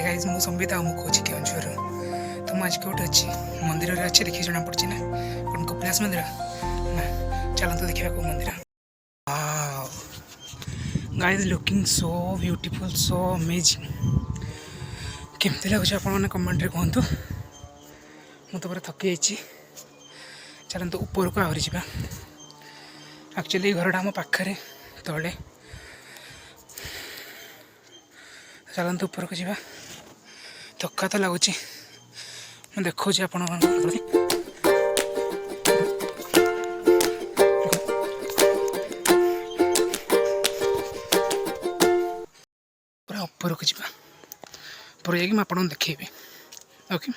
नमस्ते गाइज मु संबित आम कौच केवंझर तो मुझे कौटे अच्छी मंदिर में अच्छे देखिए जना पड़ी ना कौन कपिलास मंदिर ना चलते देखा कौ मंदिर guys looking so beautiful so amazing केमती लगुच आपने कमेंट कहतु मु तो पूरा थकी जाइए चलते ऊपर को आहरी जा एक्चुअली घरटा आम पाखे तले चलते ऊपर को जा थका तो लगुच मैं देखा आपण पूरा ऊपर को जा ऊपर जाकि आपको देखी ओके।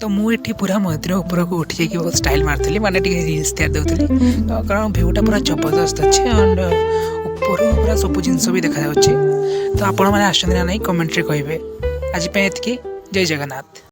तो मुझे पूरा मंदिर ऊपर को उठी जाकि बहुत स्टाइल मार्ली मैंने रिल्स तैयार दूसरी तो कारण भ्यूटा पूरा जबरदस्त अच्छे एंड ऊपर पूरा सब जिन भी देखा तो आपण मैंने आसना ना कमेंट्रे कहे आज ये जय जगन्नाथ।